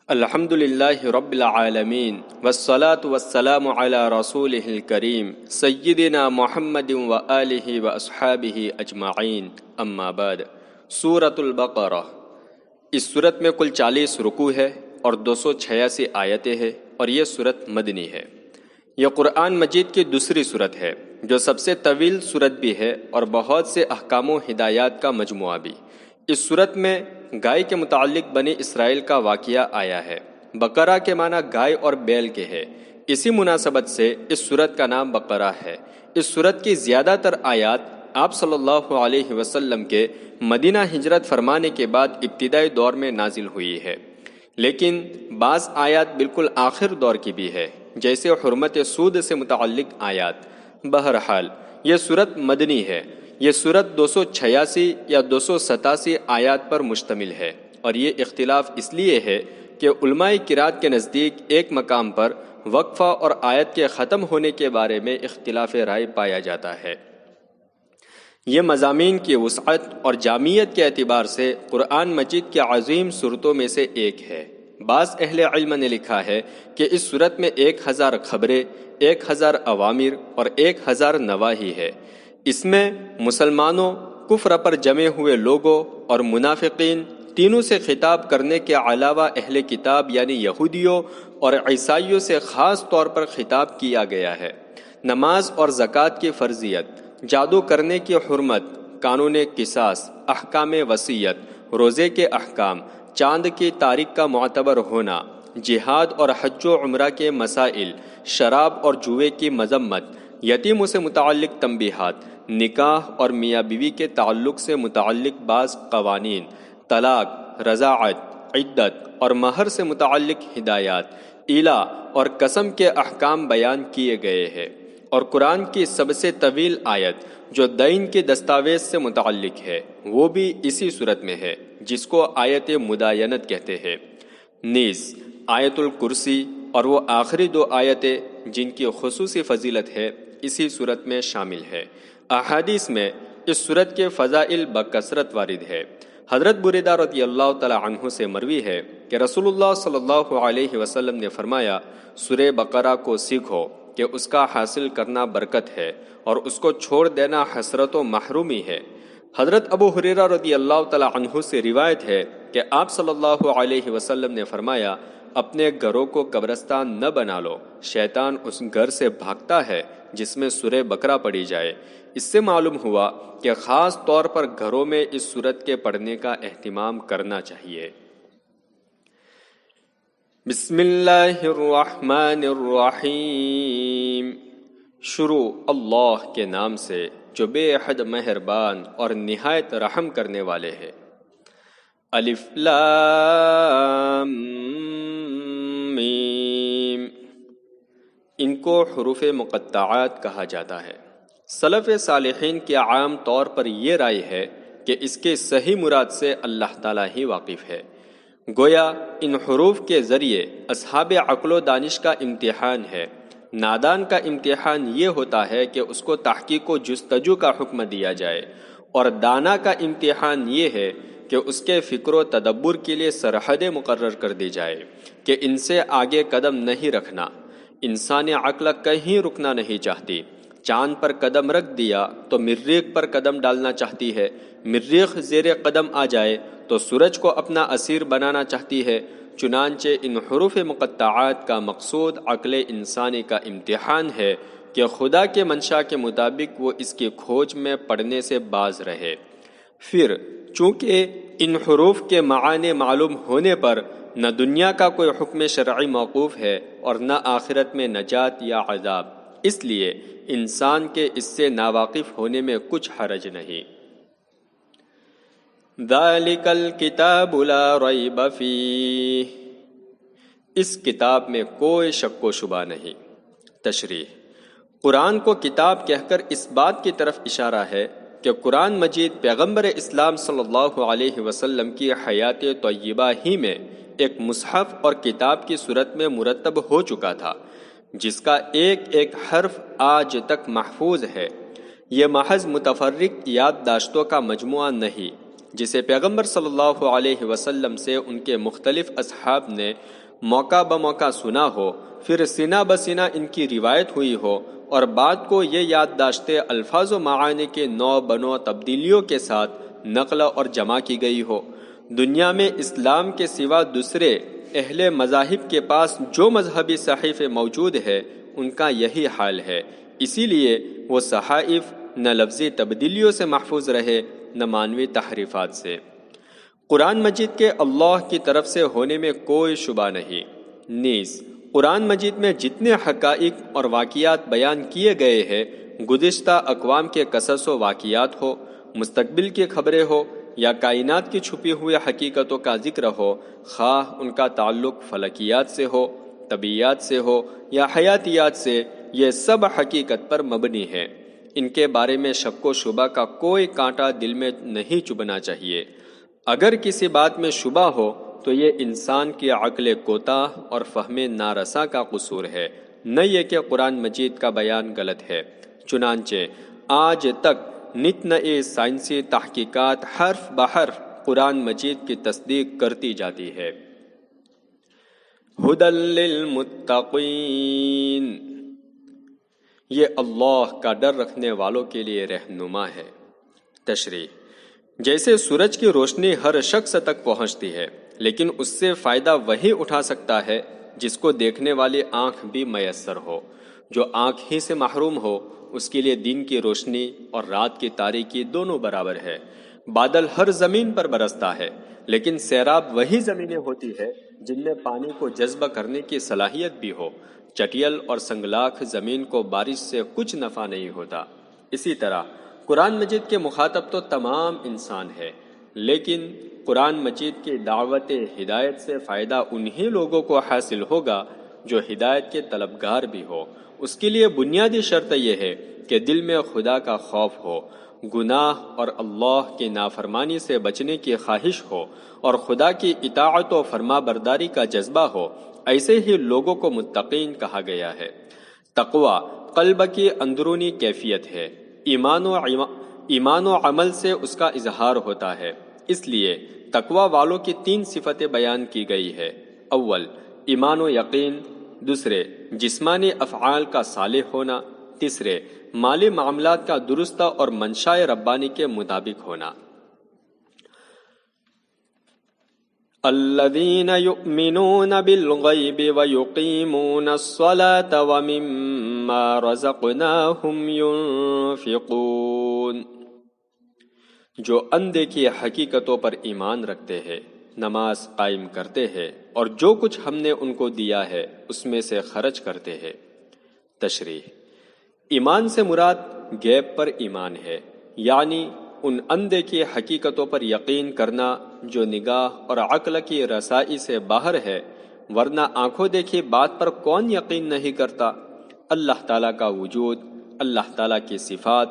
الحمد للہ رب العالمین والصلاة والسلام علی رسولہ الکریم سیدنا محمد وآلہ واصحابہ اجمعین اما بعد۔ سورۃ البقرہ، اس سورت میں کل 40 رکوع ہے اور 286 آیتیں ہیں، اور یہ سورت مدنی ہے۔ یہ قرآن مجید کی دوسری سورت ہے جو سب سے طویل سورت بھی ہے اور بہت سے احکام و ہدایات کا مجموعہ بھی۔ اس سورت میں گائے کے متعلق بنی اسرائیل کا واقعہ آیا ہے۔ بقرہ کے معنی گائے اور بیل کے ہے، اسی مناسبت سے اس سورت کا نام بقرہ ہے۔ اس سورت کی زیادہ تر آیات آپ صلی اللہ علیہ وسلم کے مدینہ ہجرت فرمانے کے بعد ابتدائی دور میں نازل ہوئی ہے، لیکن بعض آیات بالکل آخر دور کی بھی ہے، جیسے حرمت سود سے متعلق آیات۔ بہرحال یہ سورت مدنی ہے۔ یہ سورت 286 یا 287 آیات پر مشتمل ہے، اور یہ اختلاف اس لیے ہے کہ علماء قرات کے نزدیک ایک مقام پر وقفہ اور آیت کے ختم ہونے کے بارے میں اختلاف رائے پایا جاتا ہے۔ یہ مضامین کی وسعت اور جامعیت کے اعتبار سے قرآن مجید کی عظیم سورتوں میں سے ایک ہے۔ بعض اہل علم نے لکھا ہے کہ اس سورت میں 1000 خبریں، 1000 اوامر اور 1000 نواہی ہے۔ اس میں مسلمانوں، کفر پر جمے ہوئے لوگوں اور منافقین تینوں سے خطاب کرنے کے علاوہ اہل کتاب یعنی یہودیوں اور عیسائیوں سے خاص طور پر خطاب کیا گیا ہے۔ نماز اور زکوٰۃ کی فرضیت، جادو کرنے کی حرمت، قانون قصاص، احکام وصیت، روزے کے احکام، چاند کی تاریخ کا معتبر ہونا، جہاد اور حج و عمرہ کے مسائل، شراب اور جوئے کی مذمت، یتیموں سے متعلق تنبیہات، نکاح اور میاں بیوی کے تعلق سے متعلق بعض قوانین، طلاق، رضاعت، عدت اور مہر سے متعلق ہدایات، ایلا اور قسم کے احکام بیان کیے گئے ہیں۔ اور قرآن کی سب سے طویل آیت جو دین کے دستاویز سے متعلق ہے وہ بھی اسی صورت میں ہے، جس کو آیت مداینت کہتے ہیں۔ نیز آیت الکرسی اور وہ آخری 2 آیتیں جن کی خصوصی فضیلت ہے اسی صورت میں شامل ہے۔ احادیث میں اس صورت کے فضائل بکثرت وارد ہے۔ حضرت بریدہ رضی اللہ تعالی عنہ سے مروی ہے کہ رسول اللہ صلی اللہ علیہ وسلم نے فرمایا، سورہ بقرہ کو سیکھو کہ اس کا حاصل کرنا برکت ہے اور اس کو چھوڑ دینا حسرت و محرومی ہے۔ حضرت ابو ہریرہ رضی اللہ تعالی عنہ سے روایت ہے کہ آپ صلی اللہ علیہ وسلم نے فرمایا، اپنے گھروں کو قبرستان نہ بنا لو، شیطان اس گھر سے بھاگتا ہے جس میں سورہ بقرہ پڑھی جائے۔ اس سے معلوم ہوا کہ خاص طور پر گھروں میں اس سورت کے پڑھنے کا اہتمام کرنا چاہیے۔ بسم اللہ الرحمن الرحیم۔ شروع اللہ کے نام سے جو بے حد مہربان اور نہایت رحم کرنے والے ہیں۔ الف لام میم۔ ان کو حروف مقطعات کہا جاتا ہے۔ سلف صالحین کی عام طور پر یہ رائے ہے کہ اس کے صحیح مراد سے اللہ تعالیٰ ہی واقف ہے۔ گویا ان حروف کے ذریعے اصحاب عقل و دانش کا امتحان ہے۔ نادان کا امتحان یہ ہوتا ہے کہ اس کو تحقیق و جستجو کا حکم دیا جائے، اور دانا کا امتحان یہ ہے کہ اس کے فکر و تدبر کے لیے سرحدیں مقرر کر دی جائے کہ ان سے آگے قدم نہیں رکھنا۔ انسانی عقل کہیں رکنا نہیں چاہتی۔ چاند پر قدم رکھ دیا تو مریخ پر قدم ڈالنا چاہتی ہے، مریخ زیر قدم آ جائے تو سورج کو اپنا اسیر بنانا چاہتی ہے۔ چنانچہ ان حروف مقطعات کا مقصود عقل انسانی کا امتحان ہے کہ خدا کے منشا کے مطابق وہ اس کی کھوج میں پڑنے سے باز رہے۔ پھر چونکہ ان حروف کے معانی معلوم ہونے پر نہ دنیا کا کوئی حکم شرعی موقوف ہے اور نہ آخرت میں نجات یا عذاب، اس لیے انسان کے اس سے ناواقف ہونے میں کچھ حرج نہیں۔ ذالک الکتاب لا ریب فیہ۔ اس کتاب میں کوئی شک و شبہ نہیں۔ تشریح: قرآن کو کتاب کہہ کر اس بات کی طرف اشارہ ہے کہ قرآن مجید پیغمبر اسلام صلی اللہ علیہ وسلم کی حیات طیبہ ہی میں ایک مصحف اور کتاب کی صورت میں مرتب ہو چکا تھا، جس کا ایک ایک حرف آج تک محفوظ ہے۔ یہ محض متفرق یادداشتوں کا مجموعہ نہیں، جسے پیغمبر صلی اللہ علیہ وسلم سے ان کے مختلف اصحاب نے موقع بموقع سنا ہو، پھر سینہ بسینہ ان کی روایت ہوئی ہو اور بات کو یہ یادداشتیں الفاظ و معانی کے نو بنو تبدیلیوں کے ساتھ نقل اور جمع کی گئی ہو۔ دنیا میں اسلام کے سوا دوسرے اہل مذاہب کے پاس جو مذہبی صحیفے موجود ہے ان کا یہی حال ہے، اسی لیے وہ صحائف نہ لفظی تبدیلیوں سے محفوظ رہے نہ معنوی تحریفات سے۔ قرآن مجید کے اللہ کی طرف سے ہونے میں کوئی شبہ نہیں، نیز قرآن مجید میں جتنے حقائق اور واقعات بیان کیے گئے ہیں، گزشتہ اقوام کے قصص و واقعات ہو، مستقبل کی خبریں ہو یا کائنات کی چھپی ہوئی حقیقتوں کا ذکر ہو، خواہ ان کا تعلق فلکیات سے ہو، طبیعیات سے ہو یا حیاتیات سے، یہ سب حقیقت پر مبنی ہے۔ ان کے بارے میں شک و شبہ کا کوئی کانٹا دل میں نہیں چبھنا چاہیے۔ اگر کسی بات میں شبہ ہو تو یہ انسان کی عقل کوتاہ اور فہم نارسا کا قصور ہے، نہ یہ کہ قرآن مجید کا بیان غلط ہے۔ چنانچہ آج تک نت نئے سائنسی تحقیقات حرف بحرف قرآن مجید کی تصدیق کرتی جاتی ہے۔ ھدی للمتقین، یہ اللہ کا ڈر رکھنے والوں کے لیے رہنما ہے۔ تشریح: جیسے سورج کی روشنی ہر شخص تک پہنچتی ہے، لیکن اس سے فائدہ وہی اٹھا سکتا ہے جس کو دیکھنے والی آنکھ بھی میسر ہو۔ جو آنکھ ہی سے محروم ہو اس کے لیے دن کی روشنی اور رات کی تاریکی دونوں برابر ہے۔ بادل ہر زمین پر برستا ہے، لیکن سیراب وہی زمینیں ہوتی ہے جن میں پانی کو جذب کرنے کی صلاحیت بھی ہو۔ چٹیل اور سنگلاخ زمین کو بارش سے کچھ نفع نہیں ہوتا۔ اسی طرح قرآن مجید کے مخاطب تو تمام انسان ہے، لیکن قرآن مجید کی دعوت ہدایت سے فائدہ انہی لوگوں کو حاصل ہوگا جو ہدایت کے طلبگار بھی ہو۔ اس کے لیے بنیادی شرط یہ ہے کہ دل میں خدا کا خوف ہو، گناہ اور اللہ کی نافرمانی سے بچنے کی خواہش ہو اور خدا کی اطاعت و فرما برداری کا جذبہ ہو۔ ایسے ہی لوگوں کو متقین کہا گیا ہے۔ تقوی قلب کی اندرونی کیفیت ہے، ایمان و عمل سے اس کا اظہار ہوتا ہے۔ اس لیے تقوی والوں کی 3 صفتیں بیان کی گئی ہے۔ اول ایمان و یقین، دوسرے جسمانی افعال کا صالح ہونا، تیسرے مالی معاملات کا درست اور منشاء ربانی کے مطابق ہونا۔ الذین یؤمنون بالغیب ویقیمون الصلاة ومما رزقناہم ینفقون، جو اندیکھی حقیقتوں پر ایمان رکھتے ہیں، نماز قائم کرتے ہیں اور جو کچھ ہم نے ان کو دیا ہے اس میں سے خرچ کرتے ہیں۔ تشریح: ایمان سے مراد غیب پر ایمان ہے، یعنی ان اندیکھی حقیقتوں پر یقین کرنا جو نگاہ اور عقل کی رسائی سے باہر ہے، ورنہ آنکھوں دیکھی بات پر کون یقین نہیں کرتا؟ اللہ تعالیٰ کا وجود، اللہ تعالیٰ کی صفات،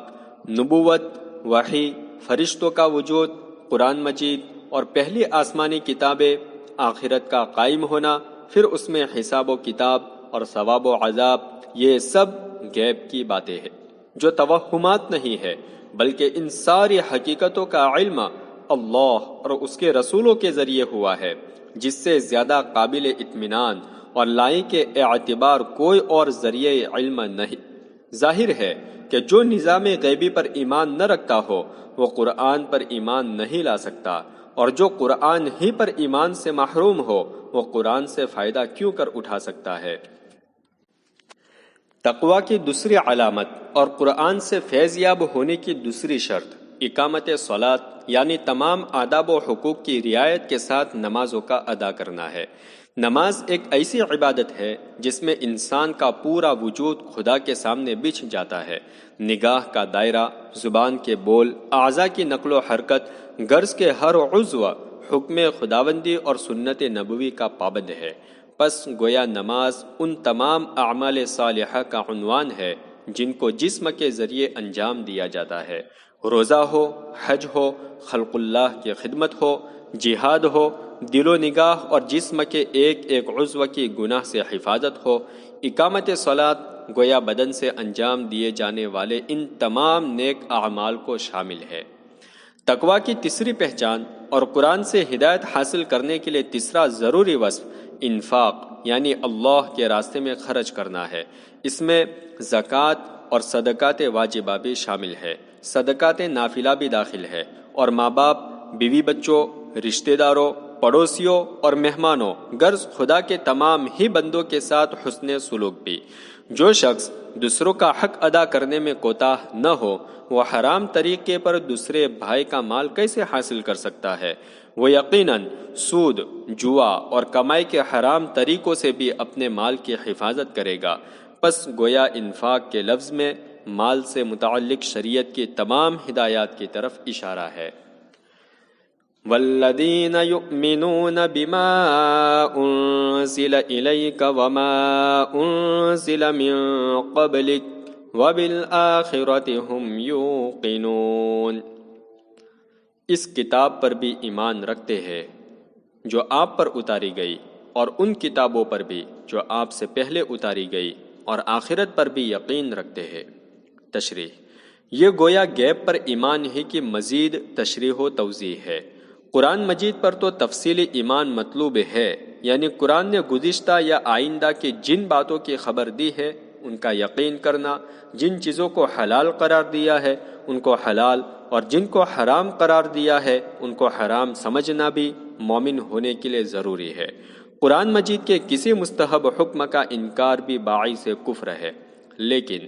نبوت، وحی، فرشتوں کا وجود، قرآن مجید اور پہلی آسمانی کتابیں، آخرت کا قائم ہونا، پھر اس میں حساب و کتاب اور ثواب و عذاب، یہ سب غیب کی باتیں ہیں جو توہمات نہیں ہے، بلکہ ان ساری حقیقتوں کا علم اللہ اور اس کے رسولوں کے ذریعے ہوا ہے، جس سے زیادہ قابل اطمینان اور لائق اعتبار کوئی اور ذریعہ علم نہیں۔ ظاہر ہے کہ جو نظام غیبی پر ایمان نہ رکھتا ہو وہ قرآن پر ایمان نہیں لا سکتا، اور جو قرآن ہی پر ایمان سے محروم ہو وہ قرآن سے فائدہ کیوں کر اٹھا سکتا ہے؟ تقوی کی دوسری علامت اور قرآن سے فیض یاب ہونے کی دوسری شرط اقامت صلاۃ، یعنی تمام آداب و حقوق کی رعایت کے ساتھ نمازوں کا ادا کرنا ہے۔ نماز ایک ایسی عبادت ہے جس میں انسان کا پورا وجود خدا کے سامنے بچھ جاتا ہے۔ نگاہ کا دائرہ، زبان کے بول، اعضاء کی نقل و حرکت، گرز کے ہر عضو حکم خداوندی اور سنت نبوی کا پابند ہے۔ پس گویا نماز ان تمام اعمال صالحہ کا عنوان ہے جن کو جسم کے ذریعے انجام دیا جاتا ہے۔ روزہ ہو، حج ہو، خلق اللہ کی خدمت ہو، جہاد ہو، دل و نگاہ اور جسم کے ایک ایک عضو کی گناہ سے حفاظت ہو۔ اقامت صلاۃ گویا بدن سے انجام دیے جانے والے ان تمام نیک اعمال کو شامل ہے۔ تقوی کی تیسری پہچان اور قرآن سے ہدایت حاصل کرنے کے لیے تیسرا ضروری وصف انفاق یعنی اللہ کے راستے میں خرچ کرنا ہے۔ اس میں زکوٰۃ اور صدقات واجبہ بھی شامل ہے، صدقات نافلہ بھی داخل ہے، اور ماں باپ، بیوی بچوں، رشتہ داروں، پڑوسیوں اور مہمانوں غرض خدا کے تمام ہی بندوں کے ساتھ حسن سلوک بھی۔ جو شخص دوسروں کا حق ادا کرنے میں کوتاہ نہ ہو وہ حرام طریقے پر دوسرے بھائی کا مال کیسے حاصل کر سکتا ہے؟ وہ یقیناً سود، جوا اور کمائی کے حرام طریقوں سے بھی اپنے مال کی حفاظت کرے گا۔ پس گویا انفاق کے لفظ میں مال سے متعلق شریعت کی تمام ہدایات کی طرف اشارہ ہے۔ والذین یؤمنون بما انزل الیک وما انزل من قبلک وبالآخرۃ هم یوقنون۔ اس کتاب پر بھی ایمان رکھتے ہیں جو آپ پر اتاری گئی، اور ان کتابوں پر بھی جو آپ سے پہلے اتاری گئی، اور آخرت پر بھی یقین رکھتے ہیں۔ تشریح: یہ گویا غیب پر ایمان ہی کی مزید تشریح و توضیح ہے۔ قرآن مجید پر تو تفصیلی ایمان مطلوب ہے، یعنی قرآن نے گزشتہ یا آئندہ کی جن باتوں کی خبر دی ہے ان کا یقین کرنا، جن چیزوں کو حلال قرار دیا ہے ان کو حلال، اور جن کو حرام قرار دیا ہے ان کو حرام سمجھنا بھی مومن ہونے کے لیے ضروری ہے۔ قرآن مجید کے کسی مستحب حکم کا انکار بھی باعث کفر ہے، لیکن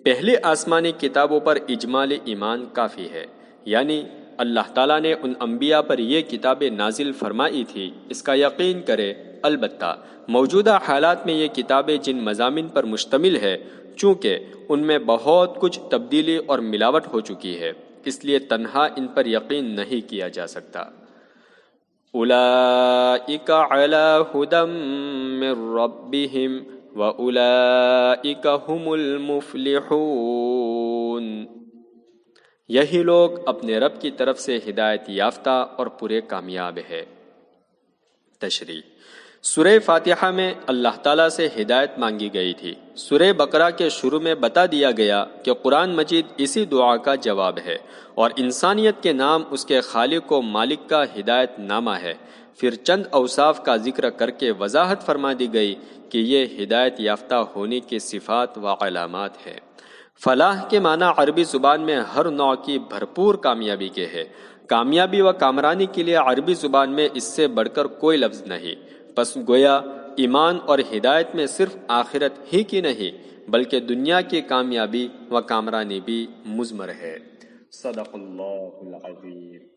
پہلی آسمانی کتابوں پر اجمالی ایمان کافی ہے، یعنی اللہ تعالیٰ نے ان انبیاء پر یہ کتابیں نازل فرمائی تھی، اس کا یقین کرے۔ البتہ موجودہ حالات میں یہ کتابیں جن مضامین پر مشتمل ہے چونکہ ان میں بہت کچھ تبدیلی اور ملاوٹ ہو چکی ہے، اس لیے تنہا ان پر یقین نہیں کیا جا سکتا۔ اولئک علی ھدی من ربہم واولئک ھم المفلحون۔ یہی لوگ اپنے رب کی طرف سے ہدایت یافتہ اور پورے کامیاب ہے۔ تشریح: سورہ فاتحہ میں اللہ تعالیٰ سے ہدایت مانگی گئی تھی۔ سورہ بقرہ کے شروع میں بتا دیا گیا کہ قرآن مجید اسی دعا کا جواب ہے، اور انسانیت کے نام اس کے خالق و مالک کا ہدایت نامہ ہے۔ پھر چند اوصاف کا ذکر کر کے وضاحت فرما دی گئی کہ یہ ہدایت یافتہ ہونے کی صفات و علامات ہے۔ فلاح کے معنی عربی زبان میں ہر نوع کی بھرپور کامیابی کے ہے۔ کامیابی و کامرانی کے لیے عربی زبان میں اس سے بڑھ کر کوئی لفظ نہیں۔ پس گویا ایمان اور ہدایت میں صرف آخرت ہی کی نہیں بلکہ دنیا کی کامیابی و کامرانی بھی مضمر ہے۔ صدق اللہ العظیم۔